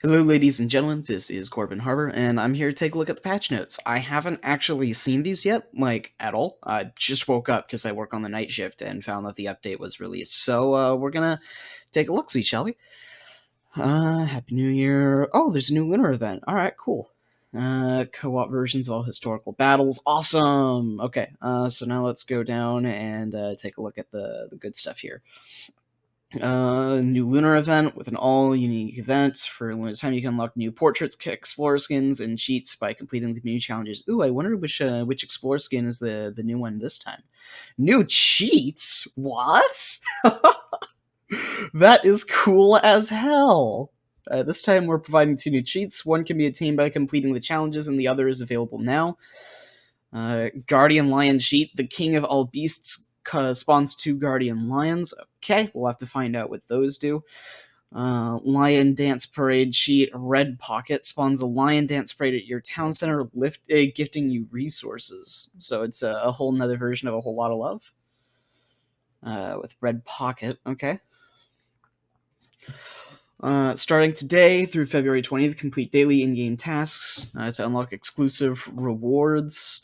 Hello, ladies and gentlemen. This is Corbin Harbor, and I'm here to take a look at the patch notes. I haven't actually seen these yet, at all. I just woke up because I work on the night shift and found that the update was released. So we're gonna take a look, see, shall we? Happy New Year! Oh, there's a new lunar event. All right, cool. Co-op versions of all historical battles. Awesome. Okay. So now let's go down and take a look at the good stuff here. New lunar event with an all unique event for a limited time. You can unlock new portraits, explorer skins, and cheats by completing the new challenges. Ooh, I wonder which explorer skin is the new one this time. New cheats? What? That is cool as hell. This time we're providing two new cheats. One can be attained by completing the challenges, and the other is available now. Guardian Lion cheat. The king of all beasts spawns two Guardian Lions. Okay, we'll have to find out what those do. Lion Dance Parade cheat. Red Pocket spawns a Lion Dance Parade at your town center, gifting you resources. So it's a whole nother version of A Whole Lot of Love. With Red Pocket, okay. Starting today through February 20th, complete daily in-game tasks to unlock exclusive rewards.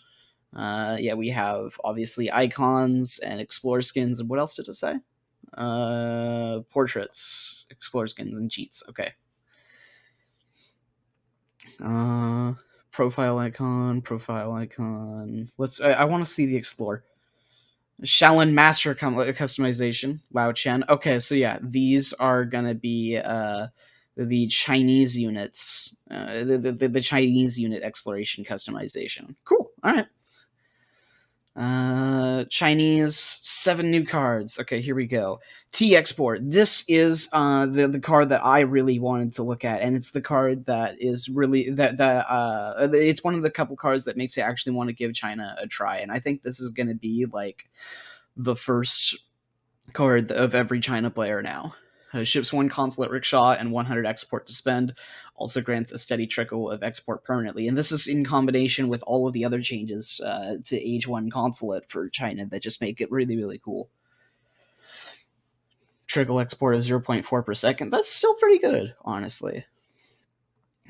Yeah, we have obviously icons and explore skins, and what else did it say? Portraits, explore skins, and cheats. Okay. Profile icon. I want to see the explore. Shaolin Master customization, Lao Chen. Okay, so yeah, these are gonna be the Chinese units, the Chinese unit exploration customization. Cool. All right. Chinese 7 new cards. Okay, here we go. T Export. This is the card that I really wanted to look at, and it's the card that is really it's one of the couple cards that makes you actually want to give China a try. And I think this is going to be like the first card of every China player now. Ships 1 consulate rickshaw and 100 export to spend. Also grants a steady trickle of export permanently. And this is in combination with all of the other changes to Age 1 consulate for China that just make it really, really cool. Trickle export of 0.4 per second. That's still pretty good, honestly.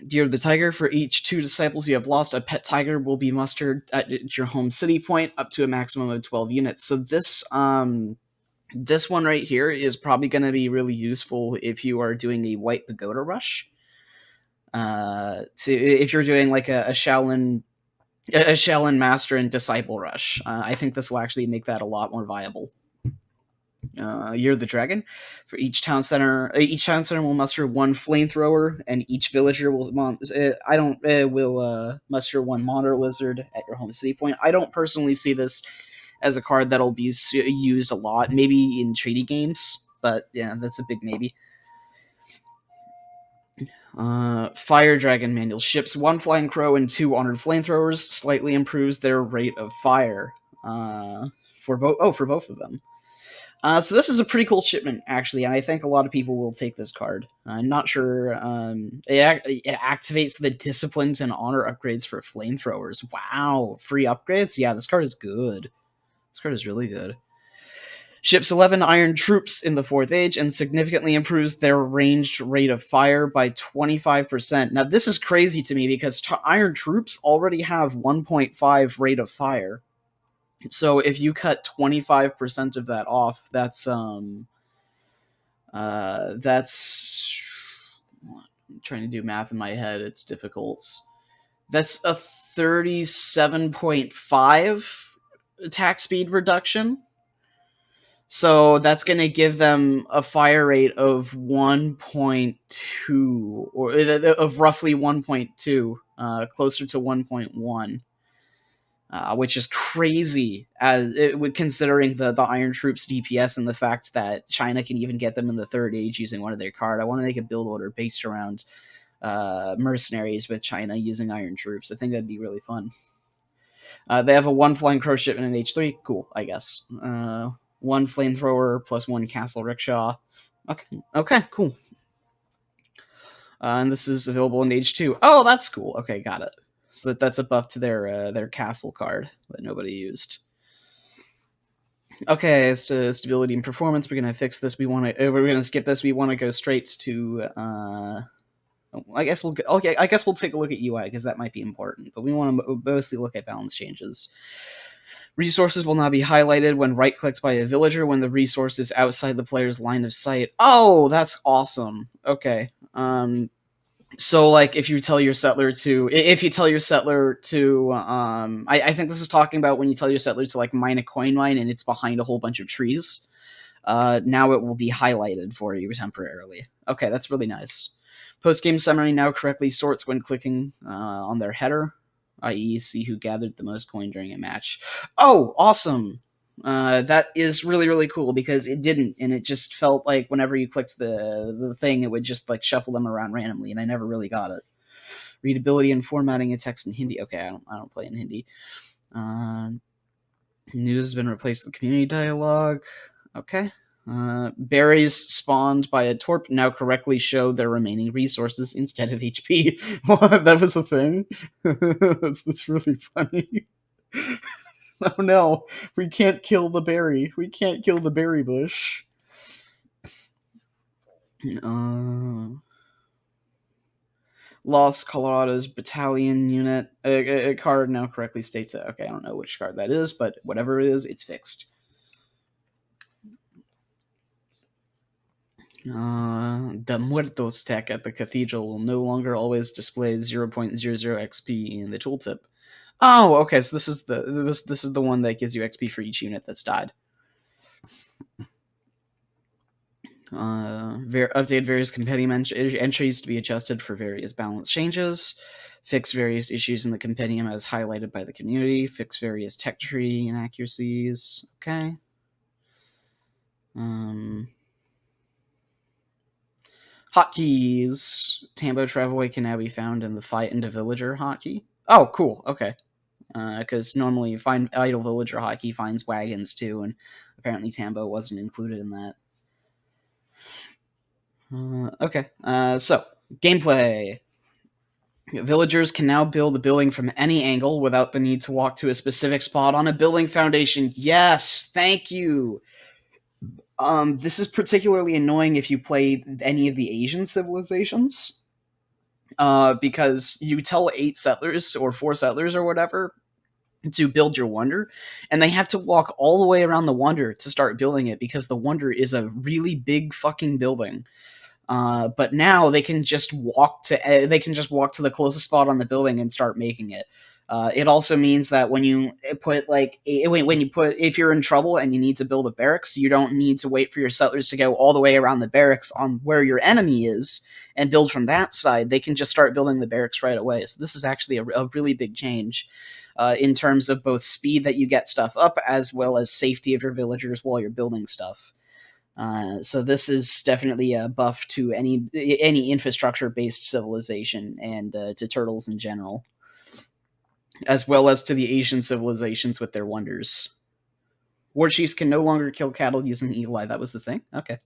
Year of the Tiger. For each 2 disciples you have lost, a pet tiger will be mustered at your home city point up to a maximum of 12 units. So this one right here is probably going to be really useful if you are doing a White Pagoda rush. If you're doing like a Shaolin Master and Disciple rush, I think this will actually make that a lot more viable. Year of the Dragon. For each town center will muster 1 flamethrower, and each villager will muster 1 monitor lizard at your home city point. I don't personally see this as a card that'll be used a lot, maybe in treaty games, but yeah, that's a big maybe. Fire Dragon Manual. Ships 1 Flying Crow and 2 Honored Flamethrowers. Slightly improves their rate of fire for both of them. So this is a pretty cool shipment, actually, and I think a lot of people will take this card. I'm not sure. It activates the Disciplines and Honor upgrades for Flamethrowers. Wow, free upgrades? Yeah, this card is good. This card is really good. Ships 11 Iron Troops in the 4th Age and significantly improves their ranged rate of fire by 25%. Now, this is crazy to me because Iron Troops already have 1.5 rate of fire. So if you cut 25% of that off, that's I'm trying to do math in my head. It's difficult. That's a 37.5 attack speed reduction. So that's going to give them a fire rate of 1.2, or of roughly 1.2, closer to 1.1. Which is crazy, considering the Iron Troops DPS and the fact that China can even get them in the 3rd Age using one of their card. I want to make a build order based around mercenaries with China using Iron Troops. I think that'd be really fun. They have a 1 Flying Crow shipment in H3. Cool, I guess. 1 Flamethrower plus 1 Castle Rickshaw. Okay, cool. And this is available in H2. Oh, that's cool. Okay, got it. So that's a buff to their castle card that nobody used. Okay, so stability and performance. We're gonna fix this. We're gonna skip this. We want to go straight to. I guess we'll take a look at UI because that might be important. But we want to mostly look at balance changes. Resources will not be highlighted when right-clicked by a villager when the resource is outside the player's line of sight. Oh, that's awesome. Okay. So like if you tell your settler to I think this is talking about when you tell your settler to like mine a coin mine and it's behind a whole bunch of trees. Now it will be highlighted for you temporarily. Okay, that's really nice. Post-game summary now correctly sorts when clicking on their header, i.e. see who gathered the most coin during a match. Oh, awesome! That is really, really cool because it didn't, and it just felt like whenever you clicked the thing, it would just like shuffle them around randomly, and I never really got it. Readability and formatting of text in Hindi. Okay, I don't play in Hindi. News has been replaced with community dialogue. Okay. Berries spawned by a torp now correctly show their remaining resources instead of HP. What? That was a thing? That's really funny. Oh no, we can't kill the berry. We can't kill the berry bush. Lost Colorado's battalion unit. A card now correctly states it. Okay, I don't know which card that is, but whatever it is, it's fixed. The Muertos tech at the cathedral will no longer always display 0.00 XP in the tooltip. Oh, okay. So this is the one that gives you XP for each unit that's died. Update various compendium entries to be adjusted for various balance changes. Fix various issues in the compendium as highlighted by the community. Fix various tech tree inaccuracies. Okay. Hotkeys. Tambo Travelway can now be found in the Fight into Villager hotkey. Oh, cool. Okay. Because normally you find Idle Villager hotkey finds wagons too, and apparently Tambo wasn't included in that. Okay. So, gameplay. Villagers can now build a building from any angle without the need to walk to a specific spot on a building foundation. Yes, thank you. This is particularly annoying if you play any of the Asian civilizations, because you tell 8 settlers or 4 settlers or whatever to build your wonder, and they have to walk all the way around the wonder to start building it because the wonder is a really big fucking building. But now they can just walk to the closest spot on the building and start making it. It also means that when you put if you're in trouble and you need to build a barracks, you don't need to wait for your settlers to go all the way around the barracks on where your enemy is and build from that side. They can just start building the barracks right away. So this is actually a really big change in terms of both speed that you get stuff up as well as safety of your villagers while you're building stuff. So this is definitely a buff to any infrastructure-based civilization and to turtles in general, as well as to the Asian civilizations with their wonders. War chiefs can no longer kill cattle using Eli. That was the thing? Okay.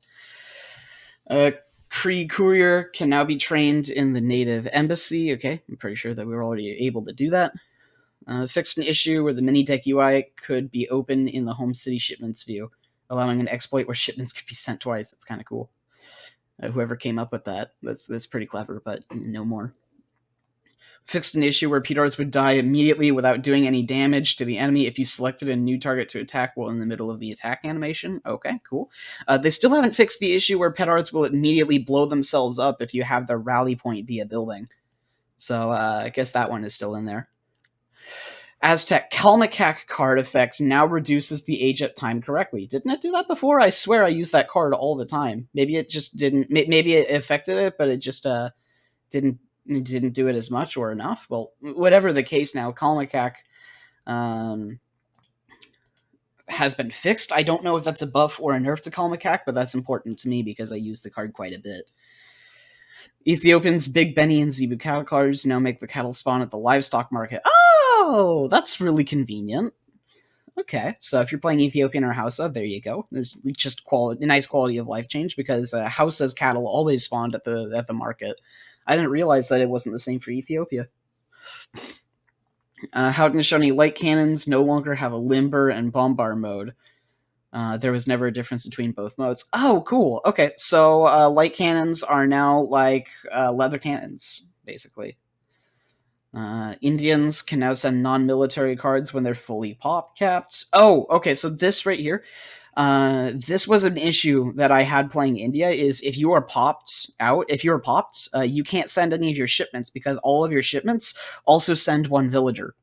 Cree Courier can now be trained in the native embassy. Okay, I'm pretty sure that we were already able to do that. Fixed an issue where the mini deck UI could be open in the home city shipments view, allowing an exploit where shipments could be sent twice. That's kind of cool. Whoever came up with that's pretty clever, but no more. Fixed an issue where petards would die immediately without doing any damage to the enemy if you selected a new target to attack while in the middle of the attack animation. Okay, cool. They still haven't fixed the issue where petards will immediately blow themselves up if you have their rally point be a building. So I guess that one is still in there. Aztec Kalmakak card effect now reduces the age up time correctly. Didn't it do that before? I swear I use that card all the time. Maybe it just didn't. Maybe it affected it, but it just didn't do it as much or enough. Well, whatever the case now, Kalmakak has been fixed. I don't know if that's a buff or a nerf to Kalmakak, but that's important to me because I use the card quite a bit. Ethiopians Big Benny and Zebu cattle cards now make the cattle spawn at the livestock market. Oh, that's really convenient. Okay, so if you're playing Ethiopian or Hausa, there you go. There's just a nice quality of life change because Hausa's cattle always spawned at the market. I didn't realize that it wasn't the same for Ethiopia. Haudenosaunee light cannons no longer have a limber and bombar mode. There was never a difference between both modes. Oh, cool. Okay, so light cannons are now like leather cannons, basically. Indians can now send non-military cards when they're fully pop capped. Oh, okay. So this right here, this was an issue that I had playing India. Is if you are popped out, if you're popped, you can't send any of your shipments because all of your shipments also send one villager.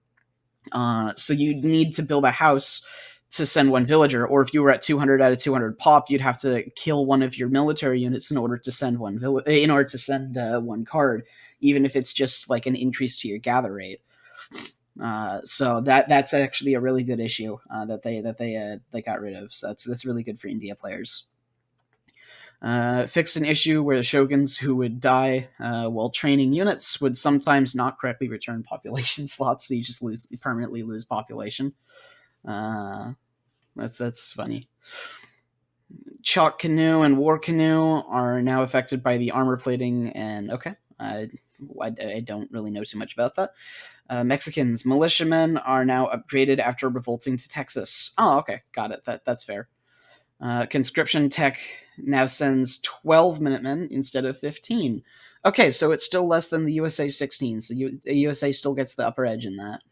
So you need to build a house to send one villager, or if you were at 200 out of 200 pop, you'd have to kill one of your military units in order to send one card, even if it's just like an increase to your gather rate. So that's actually a really good issue that they got rid of. So that's really good for India players. Fixed an issue where the shoguns who would die while training units would sometimes not correctly return population slots, so you just permanently lose population. That's funny. Chalk canoe and war canoe are now affected by the armor plating, and okay, I don't really know too much about that. Mexicans militiamen are now upgraded after revolting to Texas. Oh, okay, got it. That's fair. Conscription tech now sends 12 Minutemen instead of 15. Okay, so it's still less than the USA 16, so the USA still gets the upper edge in that.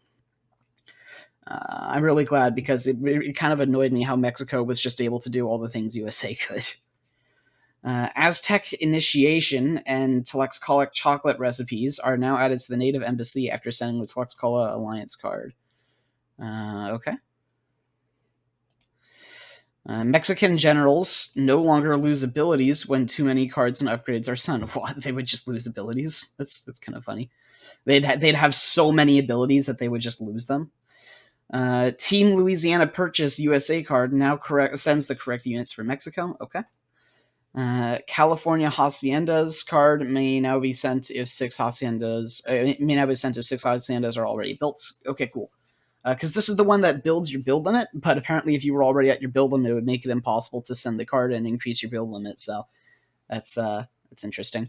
I'm really glad because it kind of annoyed me how Mexico was just able to do all the things USA could. Aztec initiation and Tlaxcala chocolate recipes are now added to the native embassy after sending the Tlaxcala alliance card. Okay. Mexican generals no longer lose abilities when too many cards and upgrades are sent. What? They would just lose abilities? That's kind of funny. They'd have so many abilities that they would just lose them. Team Louisiana Purchase USA card now sends the correct units for Mexico. Okay. California Haciendas card may now be sent if 6 haciendas are already built. Okay, cool. Because this is the one that builds your build limit, but apparently if you were already at your build limit, it would make it impossible to send the card and increase your build limit. So that's interesting.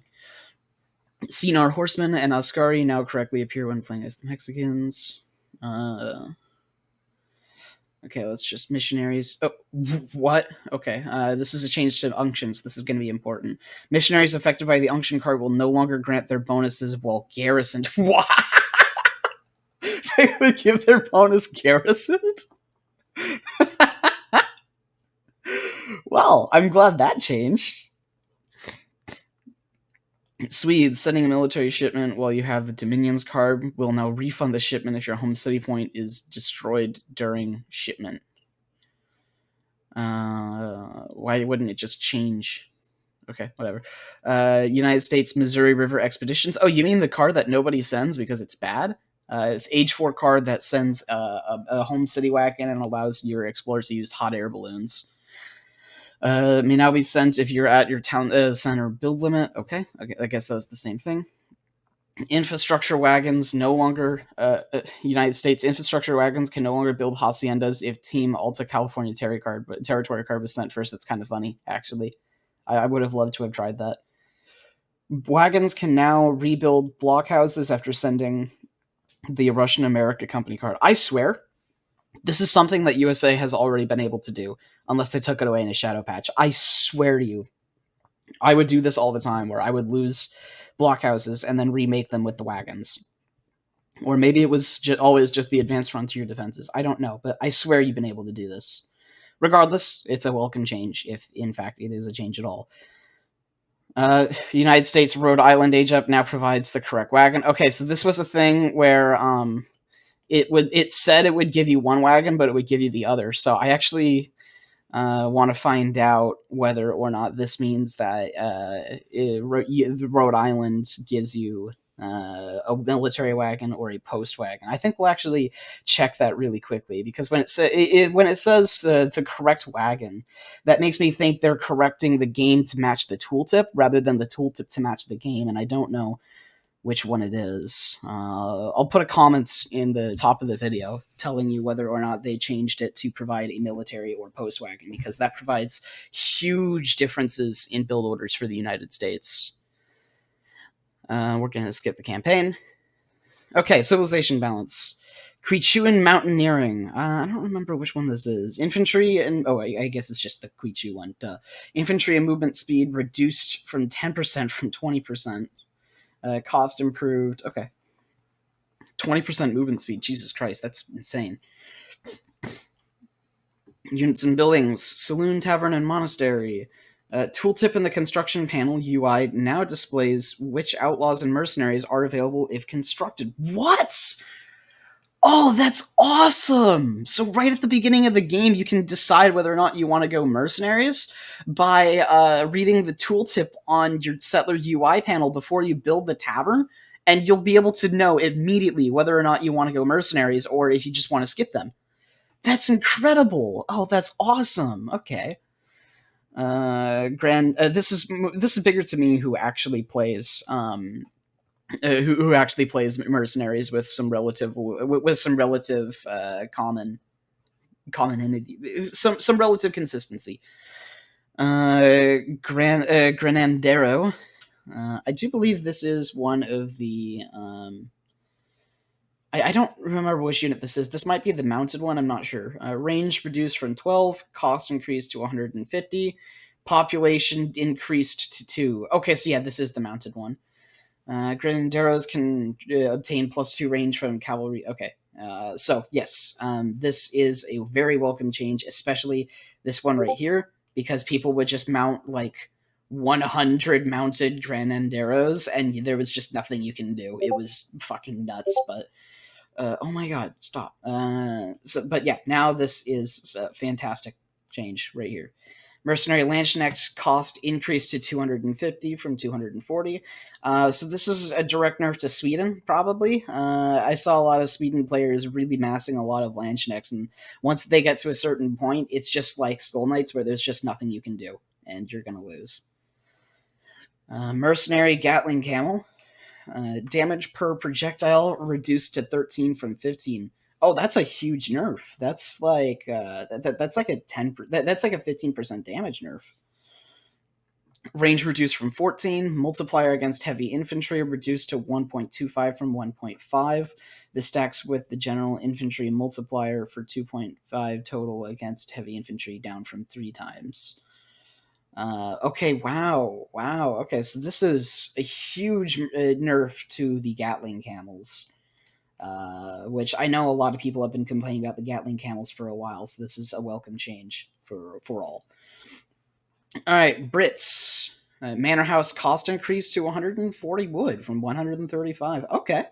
Sinar Horsemen and Ascari now correctly appear when playing as the Mexicans. Okay, let's just missionaries. Oh, what? Okay, this is a change to unctions. This is going to be important. Missionaries affected by the unction card will no longer grant their bonuses while garrisoned. What? They would give their bonus garrisoned? Well, I'm glad that changed. Swedes sending a military shipment while you have the Dominions card will now refund the shipment if your home city point is destroyed during shipment. Why wouldn't it just change? Okay, whatever. United States Missouri River Expeditions. Oh, you mean the card that nobody sends because it's bad? It's Age 4 card that sends a home city wagon and allows your explorers to use hot air balloons. May now be sent if you're at your town center build limit. Okay, I guess that's the same thing. Infrastructure wagons no longer. United States infrastructure wagons can no longer build haciendas if Team Alta California territory card was sent first. That's kind of funny, actually. I would have loved to have tried that. Wagons can now rebuild blockhouses after sending the Russian America Company card. I swear, this is something that USA has already been able to do, unless they took it away in a shadow patch. I swear to you, I would do this all the time, where I would lose blockhouses and then remake them with the wagons. Or maybe it was always just the advanced frontier defenses. I don't know, but I swear you've been able to do this. Regardless, it's a welcome change, if in fact it is a change at all. United States Rhode Island Age Up now provides the correct wagon. Okay, so this was a thing where it said it would give you one wagon, but it would give you the other. So I actually want to find out whether or not this means that Rhode Island gives you a military wagon or a post wagon. I think we'll actually check that really quickly, because when it says the correct wagon, that makes me think they're correcting the game to match the tooltip rather than the tooltip to match the game, and I don't know which one it is. I'll put a comment in the top of the video telling you whether or not they changed it to provide a military or post wagon, because that provides huge differences in build orders for the United States. We're going to skip the campaign. Okay, civilization balance. Quichuan Mountaineering. I don't remember which one this is. Infantry and I guess it's just the Quichu one. Duh. Infantry and movement speed reduced from 10% from 20%. Cost improved. Okay, 20% movement speed. Jesus Christ, that's insane. Units and buildings: saloon, tavern, and monastery. Tooltip in the construction panel UI now displays which outlaws and mercenaries are available if constructed. What? Oh, that's awesome! So right at the beginning of the game, you can decide whether or not you want to go mercenaries by reading the tooltip on your settler UI panel before you build the tavern, and you'll be able to know immediately whether or not you want to go mercenaries or if you just want to skip them. That's incredible! Oh, that's awesome! Okay. This is bigger to me who actually plays who actually plays mercenaries with some relative common entity, some relative consistency. Granandero. I do believe this is one of the. I don't remember which unit this is. This might be the mounted one. I'm not sure. Range reduced from 12. Cost increased to 150. Population increased to 2. Okay, so yeah, this is the mounted one. Grenadiers can obtain +2 range from cavalry. Okay. So, yes, this is a very welcome change, especially this one right here, because people would just mount like 100 mounted Grenadiers, and there was just nothing you can do. It was fucking nuts, but oh my god, stop. But yeah, now this is a fantastic change right here. Mercenary Landsknecht's cost increased to 250 from 240. So this is a direct nerf to Sweden, probably. I saw a lot of Sweden players really massing a lot of Landsknechts, and once they get to a certain point, it's just like Skull Knights, where there's just nothing you can do, and you're going to lose. Mercenary Gatling Camel. Damage per projectile reduced to 13 from 15. Oh, that's a huge nerf. That's like that's like a 10. That's like a 15% damage nerf. Range reduced from 14. Multiplier against heavy infantry reduced to 1.25 from 1.5. This stacks with the general infantry multiplier for 2.5 total against heavy infantry, down from 3 times. Okay, wow. Okay, so this is a huge nerf to the Gatling camels, which I know a lot of people have been complaining about the Gatling camels for a while, so this is a welcome change for all. All right, Brits. Manor House cost increase to 140 wood from 135. Okay.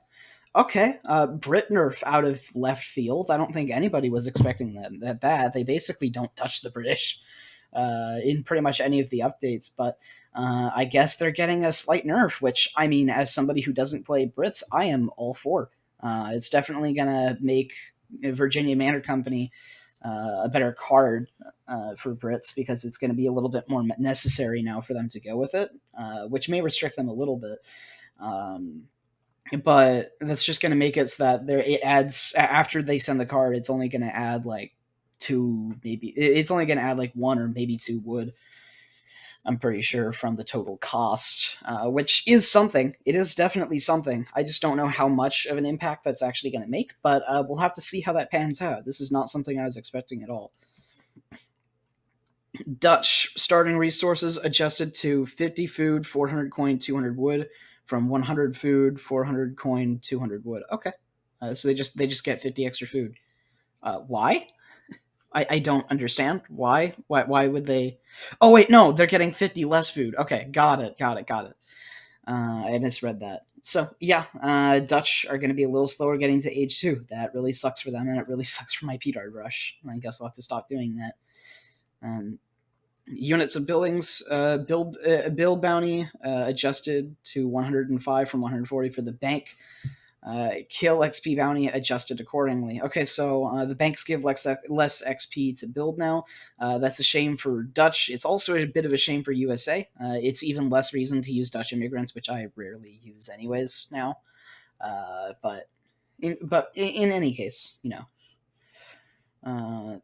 Brit nerf out of left field. I don't think anybody was expecting that. They basically don't touch the British in pretty much any of the updates, but I guess they're getting a slight nerf, which, I mean, as somebody who doesn't play Brits, I am all for. It's definitely going to make Virginia Manor Company a better card for Brits, because it's going to be a little bit more necessary now for them to go with it, which may restrict them a little bit. But that's just going to make it so that it adds, after they send the card, it's only going to add like 2, maybe it's only going to add like 1 or maybe 2 wood, I'm pretty sure, from the total cost, which is something. It is definitely something. I just don't know how much of an impact that's actually going to make, but we'll have to see how that pans out. This is not something I was expecting at all. Dutch starting resources adjusted to 50 food, 400 coin, 200 wood, from 100 food, 400 coin, 200 wood. Okay, so they just get 50 extra food. Why? I don't understand. Why would they? Oh wait, no, they're getting 50 less food. Okay, got it. I misread that. So yeah, Dutch are going to be a little slower getting to age 2. That really sucks for them, and it really sucks for my Pedard rush. I guess I'll have to stop doing that. Units of buildings, build bounty adjusted to 105 from 140 for the bank. Kill XP bounty adjusted accordingly. Okay, so the banks give less XP to build now. That's a shame for Dutch. It's also a bit of a shame for USA. It's even less reason to use Dutch immigrants, which I rarely use anyways now. But in any case,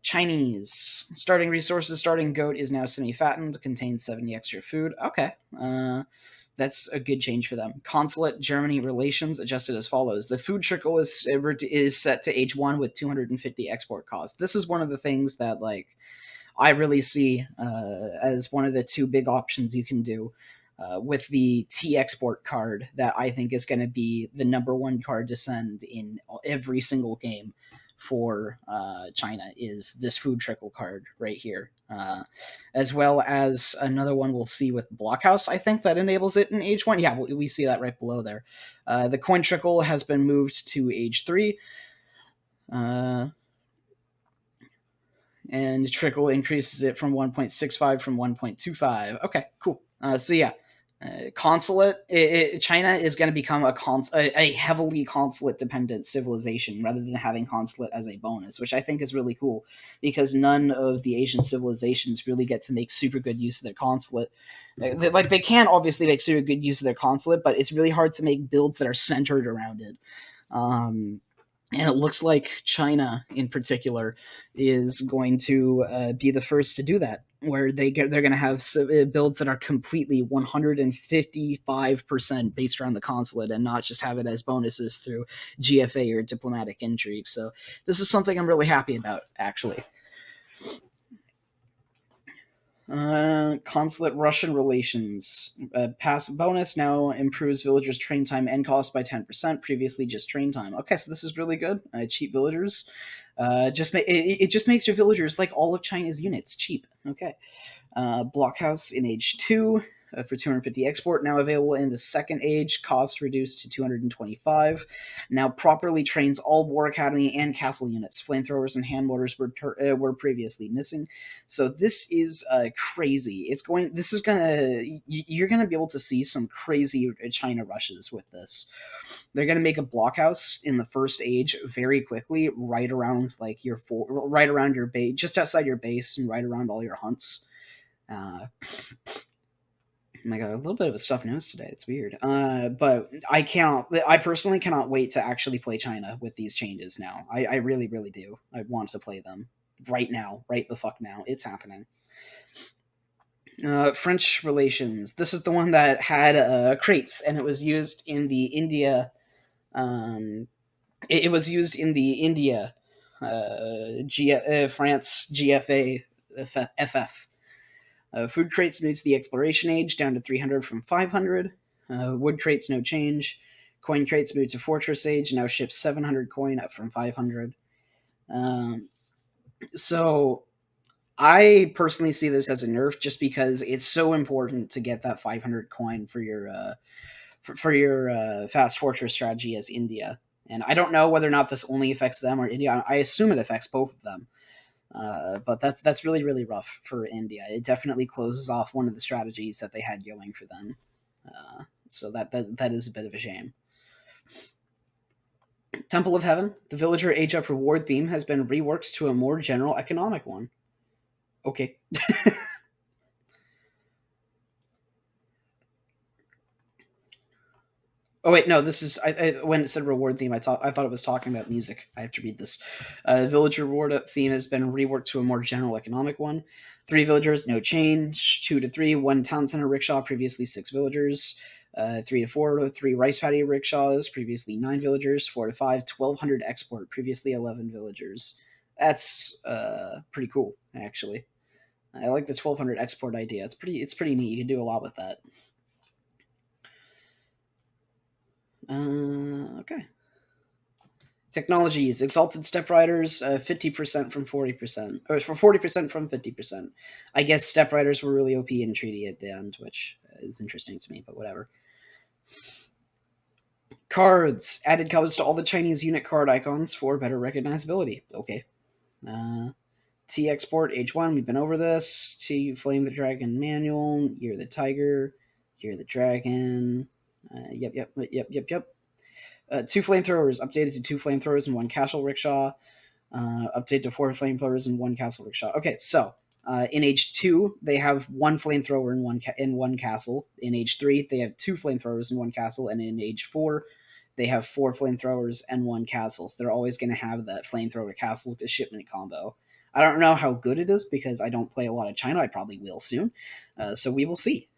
Chinese starting resources. Starting goat is now semi-fattened, contains 70 extra food. Okay. that's a good change for them. Consulate Germany relations adjusted as follows: the food trickle is set to H1 with 250 export cost. This is one of the things that I really see as one of the two big options you can do with the T export card that I think is going to be the number one card to send in every single game for China is this food trickle card right here. As well as another one we'll see with Blockhouse, I think, that enables it in H1. Yeah, we see that right below there. The coin trickle has been moved to H3. And trickle increases it from 1.65 from 1.25. Okay, cool. So yeah, consulate. China is going to become a heavily consulate dependent civilization rather than having consulate as a bonus, which I think is really cool because none of the Asian civilizations really get to make super good use of their consulate. They can obviously make super good use of their consulate, but it's really hard to make builds that are centered around it. And it looks like China, in particular, is going to be the first to do that, where they're going to have builds that are completely 155% based around the consulate, and not just have it as bonuses through GFA or diplomatic intrigue. So this is something I'm really happy about, actually. Consulate Russian relations. Pass bonus now improves villagers' train time and cost by 10%. Previously, just train time. Okay, so this is really good. Cheap villagers. It just makes your villagers like all of China's units cheap. Okay. Blockhouse in age 2 for 250 export, now available in the second age, cost reduced to 225. Now properly trains all war academy and castle units. Flamethrowers and hand mortars were previously missing. So this is crazy. You're gonna be able to see some crazy China rushes with this. They're gonna make a blockhouse in the first age very quickly, right around right around your base, just outside your base, and right around all your hunts. Oh my god, a little bit of a stuffed nose today. It's weird. But I personally cannot wait to actually play China with these changes now. I really, really do. I want to play them right now. Right the fuck now. It's happening. French relations. This is the one that had crates, and it was used in the India. It was used in the India France GFA FF. Food crates moves the exploration age down to 300 from 500. Wood crates, no change. Coin crates move to fortress age, now ships 700 coin up from 500. So I personally see this as a nerf just because it's so important to get that 500 coin for your fast fortress strategy as India. And I don't know whether or not this only affects them or India. I assume it affects both of them. But that's really, really rough for India. It definitely closes off one of the strategies that they had going for them. So that is a bit of a shame. Temple of Heaven. The villager age up reward theme has been reworked to a more general economic one. Okay. Oh wait, no. This is when it said reward theme. I thought it was talking about music. I have to read this. Villager reward theme has been reworked to a more general economic one. 3 villagers, no change. 2 to 3, 1 town center rickshaw. Previously 6 villagers. 3 to 4, 3 rice paddy rickshaws. Previously 9 villagers. 4 to 5, 1,200 export. Previously 11 villagers. That's pretty cool, actually. I like the 1,200 export idea. It's pretty neat. You can do a lot with that. Okay. Technologies: Exalted Step Riders, 50% from 40%, or for 40% from 50%. I guess Step Riders were really OP in Treaty at the end, which is interesting to me, but whatever. Cards: added colors to all the Chinese unit card icons for better recognizability. Okay. T export H1. We've been over this. T Flame the Dragon manual. Year the Tiger. Year the Dragon. Yep. 2 flamethrowers updated to 2 flamethrowers and 1 castle rickshaw. Update to 4 flamethrowers and 1 castle rickshaw. Okay, so in age 2 they have 1 flamethrower in one castle. In age 3 they have 2 flamethrowers in 1 castle, and in age 4 they have 4 flamethrowers and 1 castle. So they're always going to have that flamethrower castle to shipment combo. I don't know how good it is because I don't play a lot of China. I probably will soon. So we will see.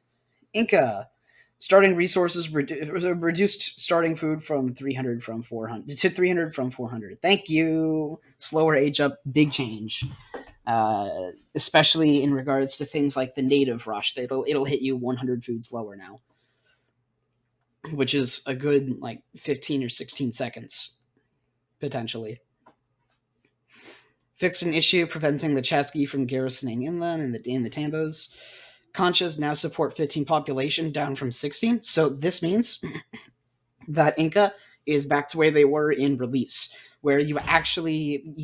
Inca. Starting resources reduced starting food from 300 from 400 to 300 from 400. Thank you. Slower age up, big change. Especially in regards to things like the native rush. It'll hit you 100 food slower now, which is a good like 15 or 16 seconds potentially. Fixed an issue preventing the Chasqui from garrisoning inland in the Tambos. Conchas now support 15 population, down from 16. So this means that Inca is back to where they were in release, where you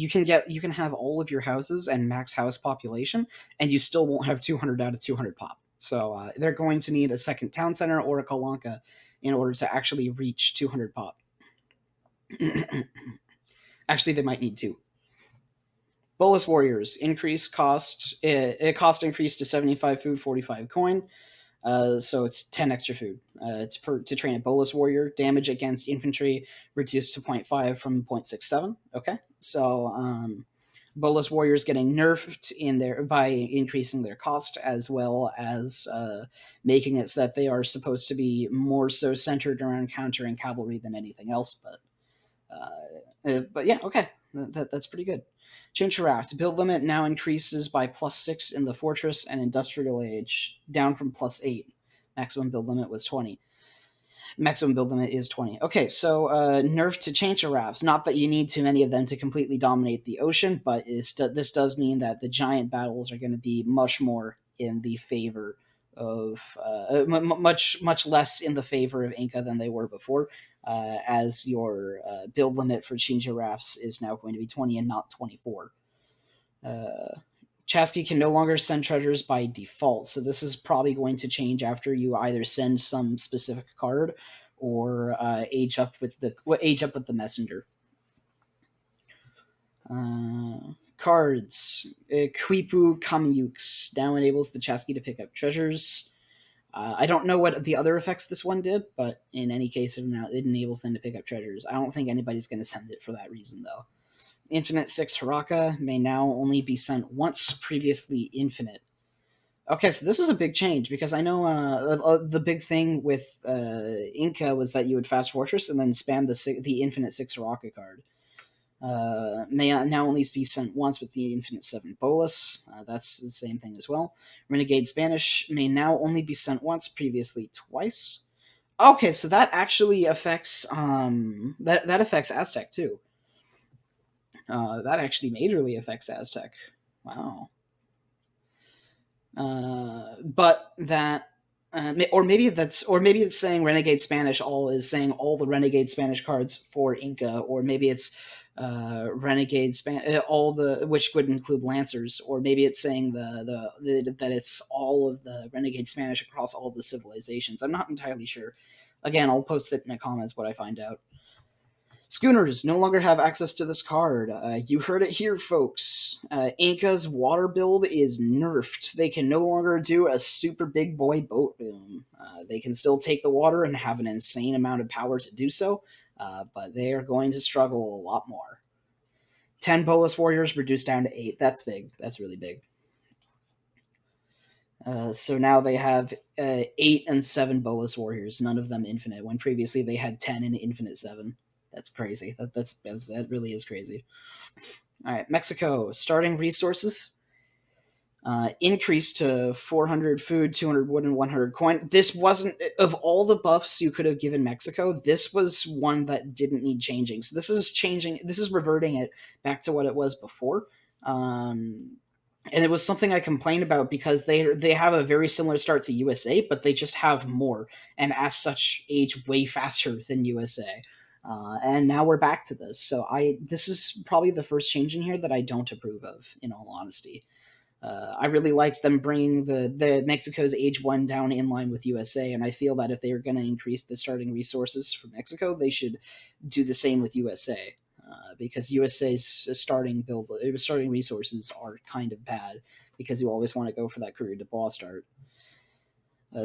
can have all of your houses and max house population, and you still won't have 200 out of 200 pop. So they're going to need a second town center or a Kalanka in order to actually reach 200 pop. Actually, they might need two. Bolus Warriors increase cost. Cost increased to 75 food, 45 coin. So it's 10 extra food. It's to train a Bolus Warrior. Damage against infantry reduced to 0.5 from 0.67. Okay, so Bolus Warriors getting nerfed in there by increasing their cost, as well as making it so that they are supposed to be more so centered around countering cavalry than anything else. But yeah, okay, that's pretty good. Chincharact. Build limit now increases by +6 in the Fortress and Industrial Age, down from +8. Maximum build limit was 20. Maximum build limit is 20. Okay, so nerf to Chincharaps. Not that you need too many of them to completely dominate the ocean, but this does mean that the giant battles are going to be much more in the favor of much less in the favor of Inca than they were before, as your build limit for Chincharaps is now going to be 20 and not 24. Chasqui can no longer send treasures by default, so this is probably going to change after you either send some specific card or age up with the messenger. Cards. Quipu Kamyux now enables the Chasqui to pick up treasures. I don't know what the other effects this one did, but in any case, it enables them to pick up treasures. I don't think anybody's going to send it for that reason, though. Infinite 6 Haraka may now only be sent once, previously infinite. Okay, so this is a big change, because I know the big thing with Inca was that you would fast fortress and then spam the infinite 6 Haraka card. May now only be sent once with the infinite 7 Bolus. That's the same thing as well. Renegade Spanish may now only be sent once, previously twice. Okay, so that actually affects that affects Aztec too. That actually majorly affects Aztec. Wow. But that, or maybe it's saying Renegade Spanish is saying all the Renegade Spanish cards for Inca, or maybe it's Renegade all the, which would include Lancers, or maybe it's saying that it's all of the Renegade Spanish across all the civilizations. I'm not entirely sure. Again, I'll post it in the comments what I find out. Schooners no longer have access to this card. You heard it here, folks. Inca's water build is nerfed. They can no longer do a super big boy boat boom. They can still take the water and have an insane amount of power to do so, but they are going to struggle a lot more. 10 Bolus Warriors reduced down to 8. That's big. That's really big. So now they have 8 and 7 Bolus Warriors, none of them infinite, when previously they had 10 and infinite 7. That's crazy. That really is crazy. All right, Mexico. Starting resources. Increased to 400 food, 200 wood, and 100 coin. This wasn't, of all the buffs you could have given Mexico, this was one that didn't need changing. So this is reverting it back to what it was before. And it was something I complained about, because they have a very similar start to USA, but they just have more, and as such age way faster than USA. And now we're back to this. So this is probably the first change in here that I don't approve of, in all honesty. I really liked them bringing the Mexico's age 1 down in line with USA, and I feel that if they are going to increase the starting resources for Mexico, they should do the same with USA. Because USA's starting resources are kind of bad, because you always want to go for that career to boss start.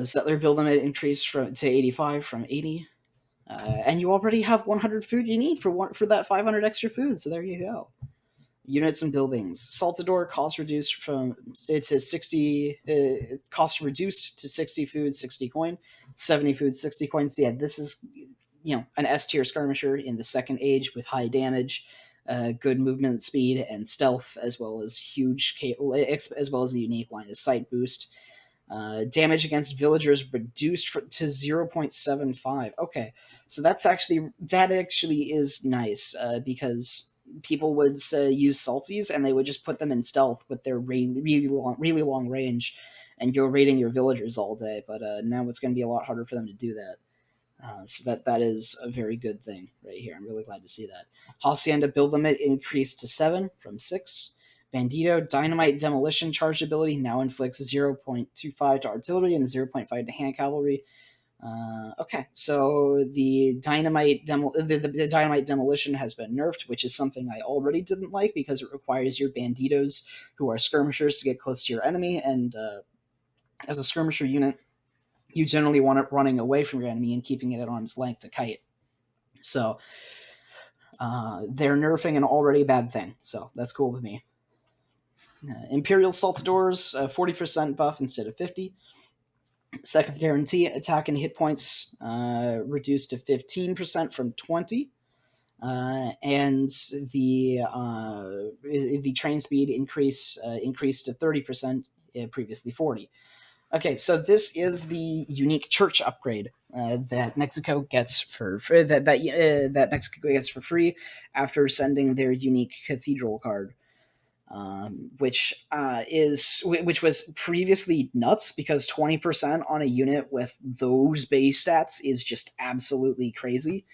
Settler build limit increased to 85 from 80. And you already have 100 food you need for that 500 extra food, so there you go. Units and buildings. Saltador cost reduced to 60. Cost reduced to 60 food, 60 coin. 70 food, 60 coins. Yeah, this is, an S tier skirmisher in the second age with high damage, good movement speed and stealth, as well as as well as a unique line of sight boost. Damage against villagers reduced to 0.75. Okay, so that actually is nice, because people would use salties and they would just put them in stealth with their really long range, and you're raiding your villagers all day. But now it's going to be a lot harder for them to do that. So that is a very good thing right here. I'm really glad to see that. Hacienda build limit increased to 7 from 6. Bandito dynamite demolition charge ability now inflicts 0.25 to artillery and 0.5 to hand cavalry. Okay, so the the dynamite demolition has been nerfed, which is something I already didn't like because it requires your banditos, who are skirmishers, to get close to your enemy, and as a skirmisher unit, you generally want it running away from your enemy and keeping it at arm's length to kite. So they're nerfing an already bad thing, so that's cool with me. Imperial Saltadors, 40% buff instead of 50. Second guarantee, attack and hit points reduced to 15% from 20. And the train speed increased to 30%, previously 40. Okay, so this is the unique church upgrade that Mexico gets that Mexico gets for free after sending their unique cathedral card, which was previously nuts because 20% on a unit with those base stats is just absolutely crazy.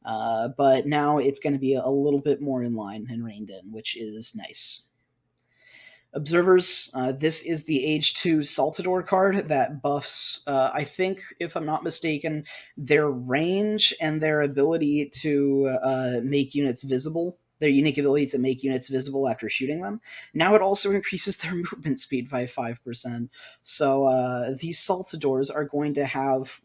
But now it's going to be a little bit more in line and reined in, which is nice. Observers, this is the Age 2 Saltador card that buffs, I think, if I'm not mistaken, their range and their ability to make units visible, their unique ability to make units visible after shooting them. Now it also increases their movement speed by 5%. So these Saltadors are going to have,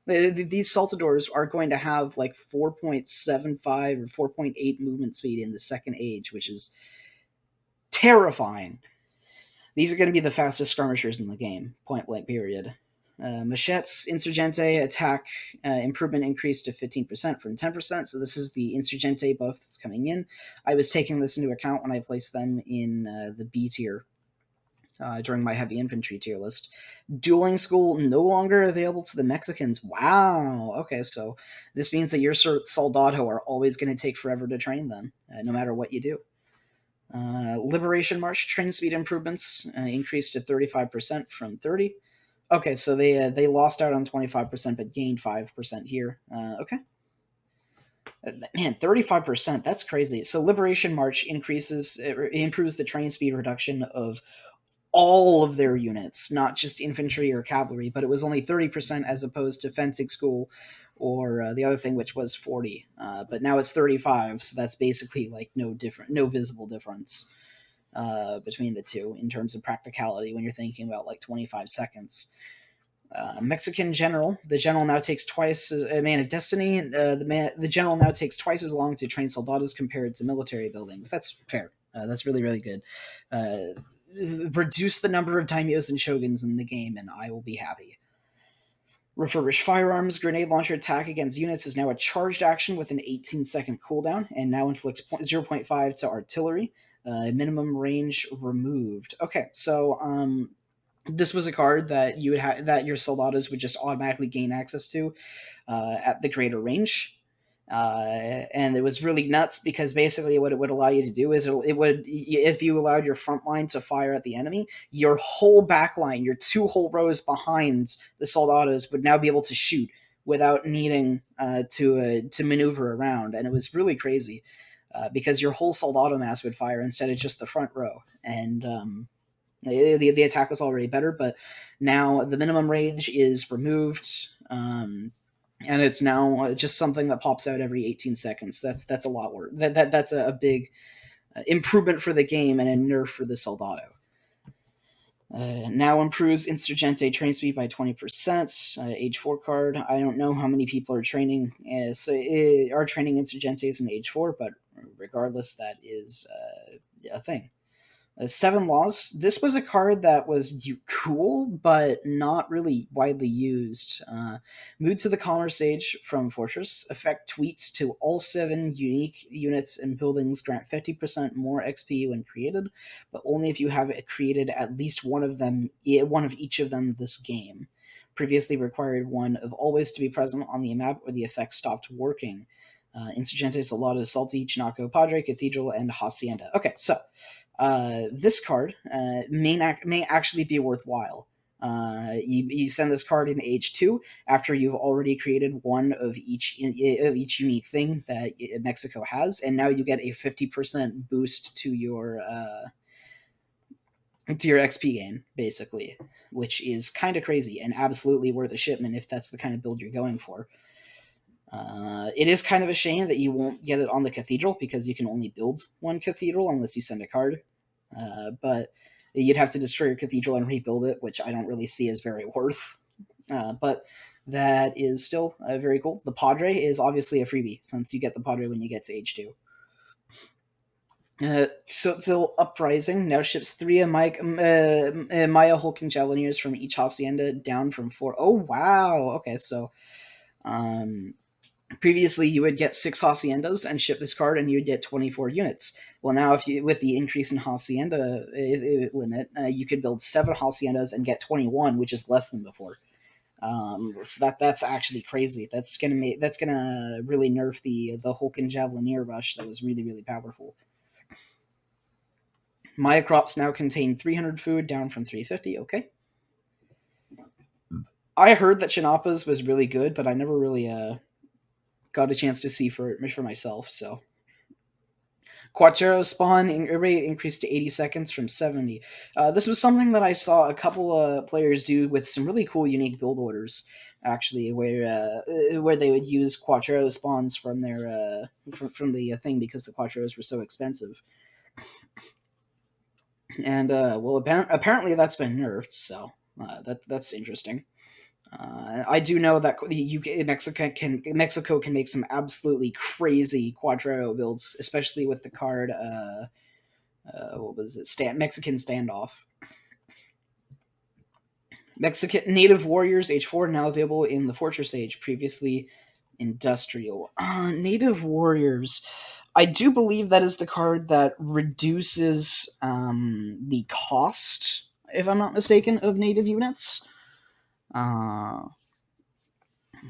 these Saltadors are going to have, 4.75 or 4.8 movement speed in the second age, which is terrifying. These are going to be the fastest skirmishers in the game, point blank period. Machete's Insurgente attack improvement increased to 15% from 10%, so this is the Insurgente buff that's coming in. I was taking this into account when I placed them in the B tier during my heavy infantry tier list. Dueling School no longer available to the Mexicans. Wow. Okay, so this means that your Soldado are always going to take forever to train them, no matter what you do. Liberation March train speed improvements increased to 35% from 30. Okay, so they lost out on 25% but gained 5% here. Okay. Man, 35%, that's crazy. So Liberation March improves the train speed reduction of all of their units, not just infantry or cavalry, but it was only 30% as opposed to Fencing School or the other thing, which was 40. But now it's 35, so that's basically no visible difference between the two in terms of practicality when you're thinking about 25 seconds. Mexican general. The general now takes twice a man of destiny. The general now takes twice as long to train soldados compared to military buildings. That's fair. That's really, really good. Reduce the number of daimyos and shoguns in the game, and I will be happy. Refurbished firearms. Grenade launcher attack against units is now a charged action with an 18-second cooldown, and now inflicts 0.5 to artillery. Minimum range removed. Okay, so this was a card that you would that your soldados would just automatically gain access to at the greater range. And it was really nuts because basically what it would allow you to do is it would, if you allowed your front line to fire at the enemy, your whole back line, your two whole rows behind the soldados would now be able to shoot without needing to maneuver around. And it was really crazy because your whole soldado mass would fire instead of just the front row. And the attack was already better, but now the minimum range is removed. And it's now just something that pops out every 18 seconds. That's a lot worse. That's a big improvement for the game and a nerf for the Soldado. Now improves Insurgente train speed by 20%. Age 4 card. I don't know how many people are training Insurgentes in Age 4, but regardless, that is a thing. Seven Laws. This was a card that was cool, but not really widely used. Move to the Commerce Age from Fortress. Effect tweaks to all 7 unique units and buildings. Grant 50% more XP when created, but only if you have created at least one of them, one of each of them this game. Previously required one of always to be present on the map or the effect stopped working. Insurgentes, Alado, Salty, Chinaco, Padre, Cathedral, and Hacienda. Okay, so this card may actually be worthwhile. You send this card in age 2 after you've already created one of each unique thing that Mexico has, and now you get a 50% boost to your XP gain, basically, which is kind of crazy and absolutely worth a shipment if that's the kind of build you're going for. It is kind of a shame that you won't get it on the Cathedral because you can only build one Cathedral unless you send a card. But you'd have to destroy your Cathedral and rebuild it, which I don't really see as very worth. But that is still very cool. The Padre is obviously a freebie since you get the Padre when you get to age 2. So Uprising now ships 3 Maya Hulk and Javelineers from each Hacienda down from 4. Oh, wow. Okay, so previously you would get 6 Haciendas and ship this card and you would get 24 units. Well, now if you with the increase in Hacienda limit, you could build 7 Haciendas and get 21, which is less than before. So that's actually crazy. That's gonna really nerf the Hulk and Javelineer rush that was really, really powerful. Maya crops now contain 300 food, down from 350. Okay. I heard that Chinapa's was really good, but I never really got a chance to see for myself. So Quattro spawn rate increased to 80 seconds from 70. This was something that I saw a couple of players do with some really cool, unique build orders. Actually, where they would use Quattro spawns from their from the thing because the Quattros were so expensive. And well, apparently that's been nerfed, so that's interesting. I do know that the UK Mexico can make some absolutely crazy Quattro builds, especially with the card. What was it? Mexican Standoff. Mexican Native Warriors Age 4 now available in the Fortress Age. Previously Industrial. Native Warriors. I do believe that is the card that reduces the cost, if I'm not mistaken, of native units. I'm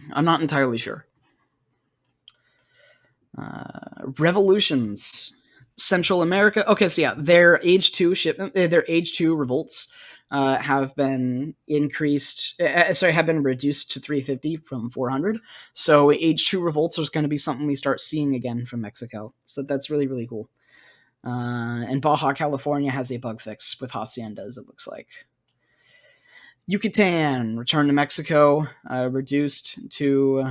not entirely sure. Revolutions. Central America. Okay, so yeah, their age 2 shipment, their age 2 revolts have been increased. Have been reduced to 350 from 400. So age 2 revolts is going to be something we start seeing again from Mexico. So that's really, really cool. And Baja California has a bug fix with haciendas. It looks like. Yucatan, return to Mexico, reduced to.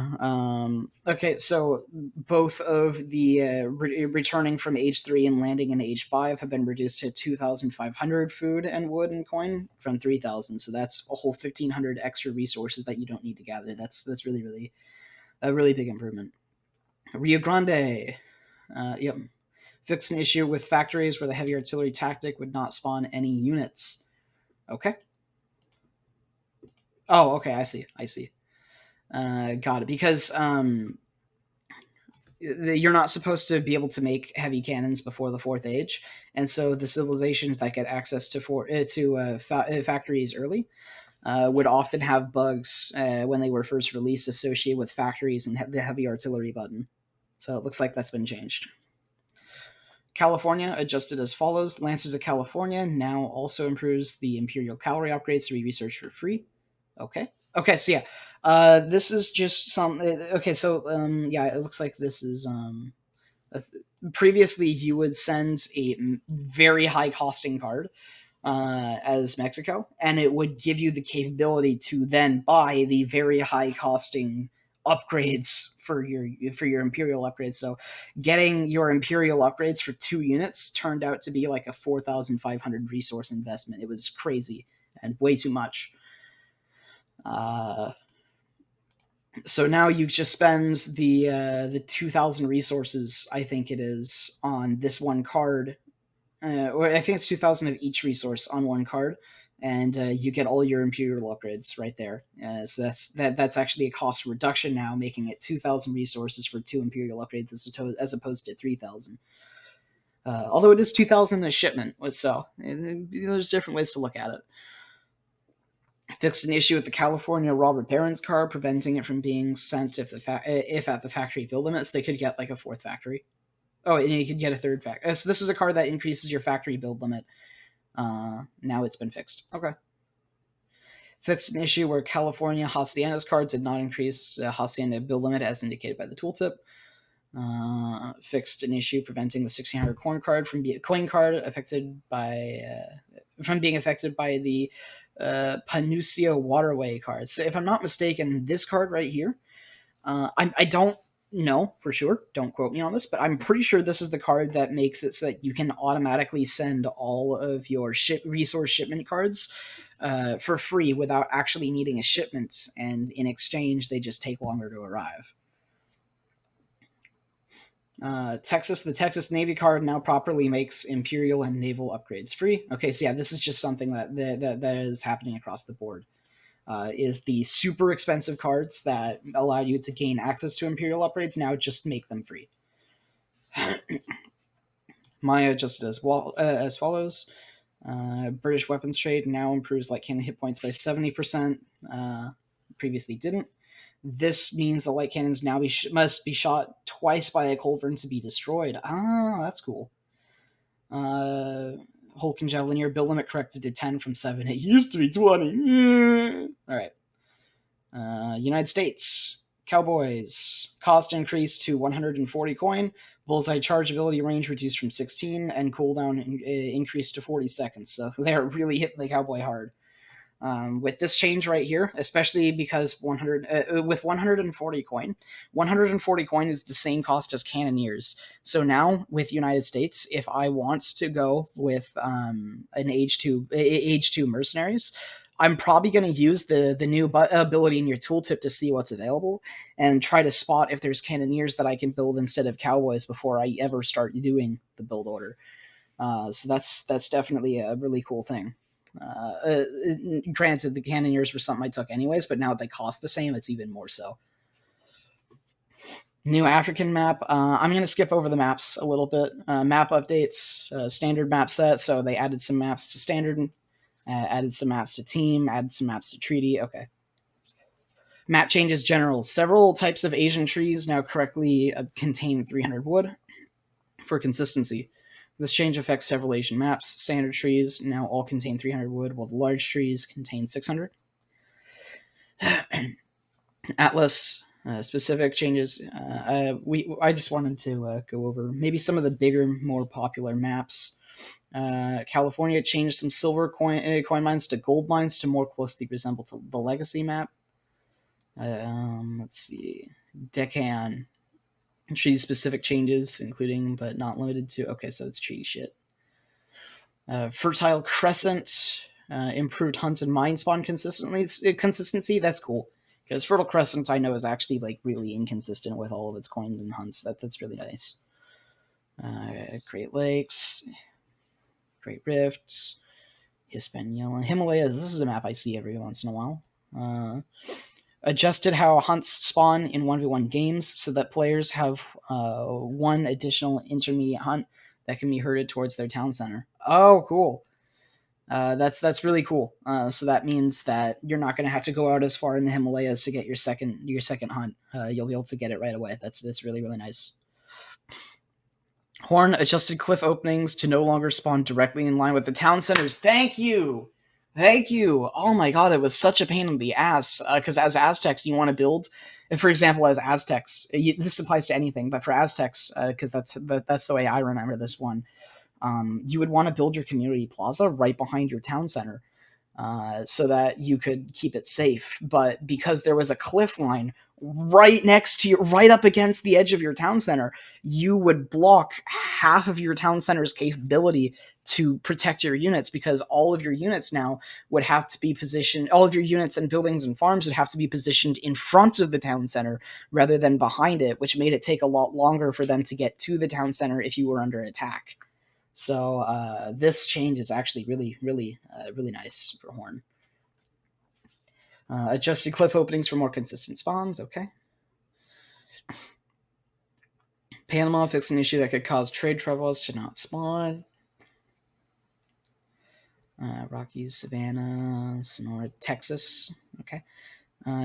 Okay, so both of the returning from age 3 and landing in age 5 have been reduced to 2,500 food and wood and coin from 3,000. So that's a whole 1,500 extra resources that you don't need to gather. That's really, really a really big improvement. Rio Grande, yep, fixed an issue with factories where the heavy artillery tactic would not spawn any units. Okay. Oh, okay. I see. Got it. Because you're not supposed to be able to make heavy cannons before the 4th age, and so the civilizations that get access to factories early would often have bugs when they were first released associated with factories and the heavy artillery button. So it looks like that's been changed. California adjusted as follows. Lancers of California now also improves the Imperial Cavalry upgrades to be researched for free. Okay, so yeah, this is just some. Okay, so yeah, it looks like this is previously you would send a very high costing card as Mexico, and it would give you the capability to then buy the very high costing upgrades for your Imperial upgrades. So getting your Imperial upgrades for 2 units turned out to be like a 4,500 resource investment. It was crazy and way too much. So now you just spend the 2,000 resources, I think it is, on this one card, or I think it's 2,000 of each resource on one card, and you get all your Imperial upgrades right there. So that's actually a cost reduction now, making it 2,000 resources for 2 Imperial upgrades as opposed to 3,000. Although it is 2,000 a shipment, so there's different ways to look at it. Fixed an issue with the California Robert Barron's card, preventing it from being sent if at the factory build limits. They could get like a 4th factory. Oh, and you could get a 3rd factory. So this is a card that increases your factory build limit. Now it's been fixed. Okay. Fixed an issue where California Hacienda's card did not increase Hacienda build limit as indicated by the tooltip. Fixed an issue preventing the 1600 coin card affected by from being affected by the Panucio Waterway card. So if I'm not mistaken, this card right here, I don't know for sure. Don't quote me on this, but I'm pretty sure this is the card that makes it so that you can automatically send all of your resource shipment cards for free without actually needing a shipment, and in exchange, they just take longer to arrive. The Texas Navy card now properly makes Imperial and Naval upgrades free. Okay, so yeah, this is just something that is happening across the board. Is the super expensive cards that allow you to gain access to Imperial upgrades now just make them free. Maya just as follows. British weapons trade now improves light cannon hit points by 70%. Previously didn't. This means the light cannons now must be shot twice by a culverin to be destroyed. Ah, that's cool. Hulk and Javelinier build limit corrected to 10 from 7. It used to be 20. All right. United States. Cowboys. Cost increased to 140 coin. Bullseye charge ability range reduced from 16. And cooldown increased to 40 seconds. So they're really hitting the Cowboy hard. With this change right here, especially because with 140 coin, 140 coin is the same cost as Cannoneers. So now with United States, if I want to go with an age 2 mercenaries, I'm probably going to use the new ability in your tooltip to see what's available and try to spot if there's Cannoneers that I can build instead of Cowboys before I ever start doing the build order. So that's definitely a really cool thing. Granted, the Cannoneers were something I took anyways, but now that they cost the same, it's even more so. New African map. I'm going to skip over the maps a little bit. Map updates, standard map set. So they added some maps to standard, added some maps to team, added some maps to treaty. Okay. Map changes general. Several types of Asian trees now correctly contain 300 wood for consistency. This change affects several Asian maps. Standard trees now all contain 300 wood, while the large trees contain 600. Atlas specific changes. I just wanted to go over maybe some of the bigger, more popular maps. California changed some silver coin mines to gold mines to more closely resemble to the Legacy map. Let's see. Deccan. Treaty specific changes, including but not limited to. Okay, so it's treaty shit. Fertile Crescent improved hunt and mine spawn consistency. That's cool because Fertile Crescent I know is actually like really inconsistent with all of its coins and hunts. That's really nice. Great Lakes, Great Rifts, Hispaniola, and Himalayas. This is a map I see every once in a while. Adjusted how hunts spawn in 1v1 games so that players have one additional intermediate hunt that can be herded towards their town center. Oh, cool. That's really cool. So that means that you're not going to have to go out as far in the Himalayas to get your second hunt. You'll be able to get it right away. That's really, really nice. Horn adjusted cliff openings to no longer spawn directly in line with the town centers. Thank you! Oh my god, it was such a pain in the ass, because as Aztecs, you want to build, for example, as Aztecs, this applies to anything, but for Aztecs, because that's the way I remember this one, you would want to build your community plaza right behind your town center, so that you could keep it safe. But because there was a cliff line right next to you, right up against the edge of your town center, you would block half of your town center's capability to protect your units, because all of your units now would have to be positioned, all of your units and buildings and farms would have to be positioned in front of the town center rather than behind it, which made it take a lot longer for them to get to the town center if you were under attack. So this change is actually really nice for Horn. Adjusted cliff openings for more consistent spawns. Okay. Panama fixed an issue that could cause trade travels to not spawn. Rockies, Savannah, Sonora, Texas. Okay.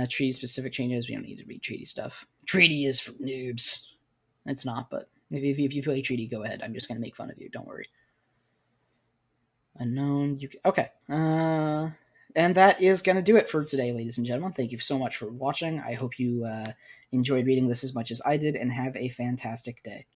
Treaty specific changes. We don't need to read treaty stuff. Treaty is for noobs. It's not, but if you feel like treaty, go ahead. I'm just going to make fun of you. Don't worry. Unknown. Okay. And that is going to do it for today, ladies and gentlemen. Thank you so much for watching. I hope you enjoyed reading this as much as I did, and have a fantastic day.